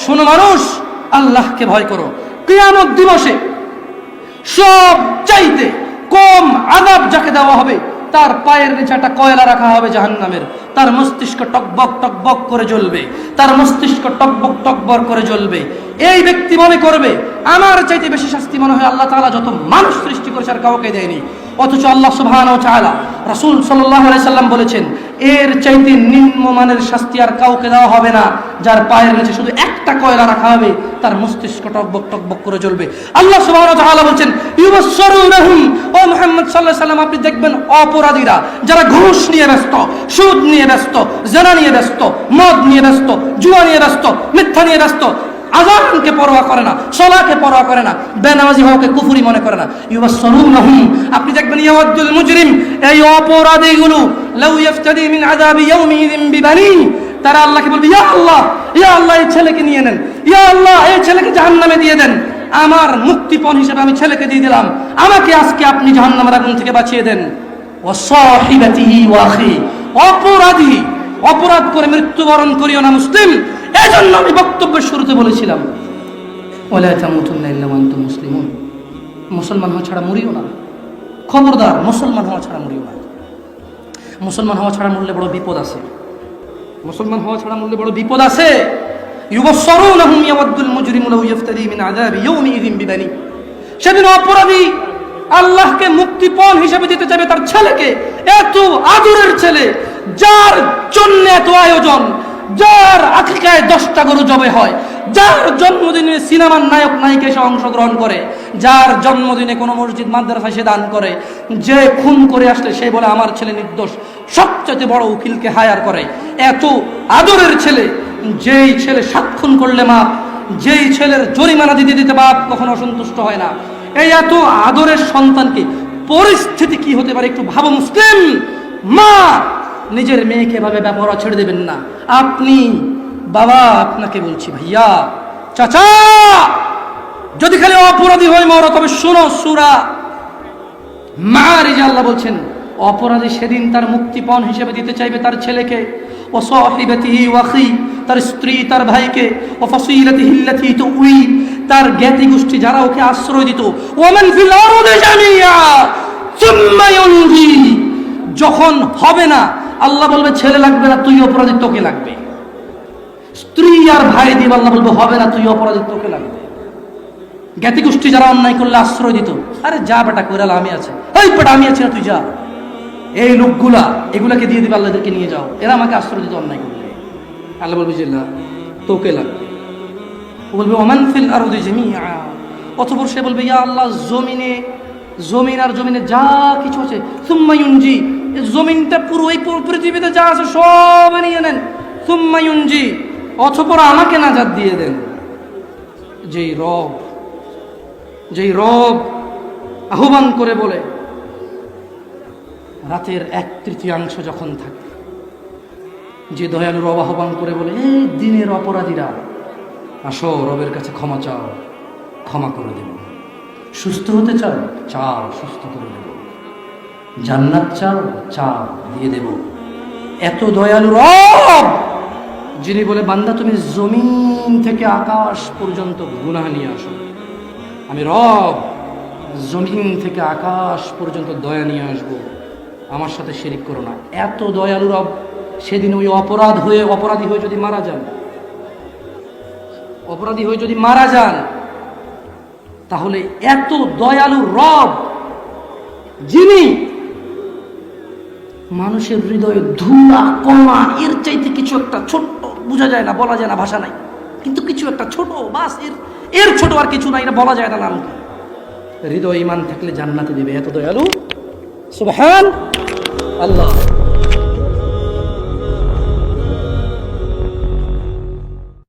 শোনো মানুষ, আল্লাহকে ভয় করো। কিয়ামত দিবসে সব চাইতে কম আযাব যাকে দেওয়া হবে, তার পায়ের নিচে একটা কয়লা রাখা হবে জাহান্নামের, তার মস্তিষ্ক টকবক টকবক করে জ্বলবে, তার মস্তিষ্ক টকবক টকবক করে জ্বলবে। এই ব্যক্তি মনে করবে আমার চাইতে বেশি শাস্তি মনে হয় আল্লাহ তাআলা যত মানুষ সৃষ্টি করেছে আর কাউকে দেয়নি। অথচ আল্লাহ সুবহানাহু ওয়া তাআলা, রাসূল সাল্লাল্লাহু আলাইহি সাল্লাম বলেছেন, এর চাইতে নিম্নমানের শাস্তি আর কাউকে দেওয়া হবে না, যার পায়ের নিচে শুধু একটা কয়লা রাখা হবে, তার মস্তিষ্ক টকবক টকবক করে জ্বলবে। আল্লাহ সুবহানাহু ওয়া তাআলা বলেন, ইউবাসসিরুনহুম, ও মুহাম্মদ সাল্লাল্লাহু আলাইহি সাল্লাম আপনি দেখবেন অপরাধীরা যারা ঘুষ নিয়ে ব্যস্ত, সুদ নিয়ে ব্যস্ত, জিনা নিয়ে ব্যস্ত, মদ নিয়ে ব্যস্ত, জুয়া নিয়ে ব্যস্ত, মিথ্যা নিয়ে ব্যস্ত, আযানকে পরোয়া করে না, সালাকে পরোয়া করে না, বেনামাজি হওয়াকে কুফরি মনে করে না। ইউবাসসিরুনহুম, আপনি দেখবেন ইয়াওয়াদুল মুজরিম, এই অপরাধীগুলো লাউ ইফতাদি মিন আযাবি ইয়াউমিযিন বিবানি, তারা আল্লাহকে বলবে, ইয়া আল্লাহ, ইয়া আল্লাহ এই ছেলেকে নিয়ে নেন, ইয়া আল্লাহ এই ছেলেকে জাহান্নামে দিয়ে দেন, আমার মুক্তিপণ হিসেবে আমি ছেলেকে দিয়ে দিলাম, আমাকে আজকে আপনি জাহান্নামের আগুন থেকে বাঁচিয়ে দেন। ওয়া সাহিবাতিহি ওয়া আখি, অপরাধী অপরাধ করে মৃত্যুবরণ করিও না মুসলিম। এজন্য আমি বক্তব্যের শুরুতে বলেছিলাম, ওয়ালা তামুতুন্না ইল্লা ওয়া আনতুম মুসলিমুন, মুসলমান হওয়া ছাড়া মরিও না, খবরদার মুসলমান হওয়া ছাড়া মরিও না। মুসলমান হওয়া ছাড়া মরলে বড় বিপদ আছে, মুসলমান হওয়া ছাড়া মরলে বড় বিপদ আছে। ইউবাসসিরুনহুম ইয়াওয়াদুল মুজরিমু লাউ ইফতাদি মিন আযাবি ইয়াউমিযিন বিবানি, সেদিন অপরাধী আল্লাহকে মুক্তিপণ হিসেবে দিতে চাইবে তার ছেলেকে, এত আদরের ছেলে, যার জন্য এত আয়োজন, যার আকিকায় 10টা গরু জবে হয়, যার জন্মদিনে সিনেমার নায়ক নায়িকা এসে অংশগ্রহণ করে, যার জন্মদিনে কোনো মসজিদ মাদ্রাসায় সে দান করে, যে খুন করে আসলে সে বলে আমার ছেলে নির্দোষ, সবচেয়ে বড় উকিলকে হায়ার করে। এত আদরের ছেলে, যেই ছেলে 7 খুন করলে মাপ, যেই ছেলের জরিমানা দিতে দিতে বাপ কখনো অসন্তুষ্ট হয় না, এই এত আদরের সন্তানকে পরিস্থিতি কি হতে পারে একটু ভাবো মুসলিম। মা নিজের মেয়েকে এভাবে ব্যবহার ছেড়ে দেবেন না। আপনি বাবা, আপনাকে বলছি ভাইয়া, চাচা, যদি খালি অপরাধী হয়ে মরো তবে শোনো সূরা মাআরিজে আল্লাহ বলছেন, অপরাধী সেদিন তার মুক্তিপণ হিসেবে দিতে চাইবে তার ছেলেকে, ও সাহিবাতিহি ওয়া আখি, তার স্ত্রী তার ভাইকে, ও ফাসিলাতিহি আল্লাতী তুই, তার জ্ঞাতি গোষ্ঠী যারা ওকে আশ্রয় দিত, ওয়া মান ফিল আরদি জামিয়া সুম্মা ইউনজি, যখন হবে না আল্লাহ বলবে ছেলে লাগবে না তুই অপরাধী তোকে লাগবে, স্ত্রী আর ভাই দিয়ে আল্লাহ বলবে হবে না তুই অপরাধী তোকে লাগবে। জ্ঞাতি গোষ্ঠী যারা অন্যায় করলে আশ্রয় দিত, আরে যা বেটা কইরাল আমি আছে, এই বেটা আমি আছি না তুই যা, এই লোকগুলা এগুলাকে দিয়ে দিবে, আল্লাহদেরকে নিয়ে যাও, এরা আমাকে আশ্রয় দিত অন্যায় করলে, আল্লাহ বলবে যে না তোকে লাগবে। ও বলবে ওমান ফিল আরদি জামিআ, অতঃপর সে বলবে ইয়া আল্লাহ জমিন আর জমিনে যা কিছু আছে, সুম্মা ইউনজি, জমিনটা পুরো এই পৃথিবীতে যা আছে সব নিয়ে নেন, সুম্মা ইউনজি, অতঃপর আমাকে নাজাত দিয়ে দেন। যেই রব আহ্বান করে বলে, রাতের 1/3 যখন থাকে, যে দয়ালু রব আহ্বান করে বলে, এই দিনের অপরাধীরা আসো রবের কাছে ক্ষমা চাও, ক্ষমা করে দেব, সুস্থ হতে চাও চাও সুস্থ করে দেব, জান্নাত চাও চাও দিয়ে দেব। এত দয়ালু রব, যিনি বলে বান্দা তুমি জমিন থেকে আকাশ পর্যন্ত গুনাহ নিয়ে আসো, আমি রব জমিন থেকে আকাশ পর্যন্ত দয়া নিয়ে আসবো, আমার সাথে শিরিক করো না। এত দয়ালু রব সেদিন ওই অপরাধী হয়ে যদি মারা যান, তাহলে এত দয়ালু রব, যিনি মানুষের হৃদয়ে ধুলা কণা এর চাইতে কিছু একটা ছোট্ট, বোঝা যায় না, বলা যায় না, ভাষা নাই, কিন্তু কিছু একটা ছোট, বাস এর ছোট আর কিছু নাই, এটা বলা যায় না, নাম কি? হৃদয় ঈমান থাকলে জান্নাতে দেবে, এত দয়ালু সুবহান আল্লাহ।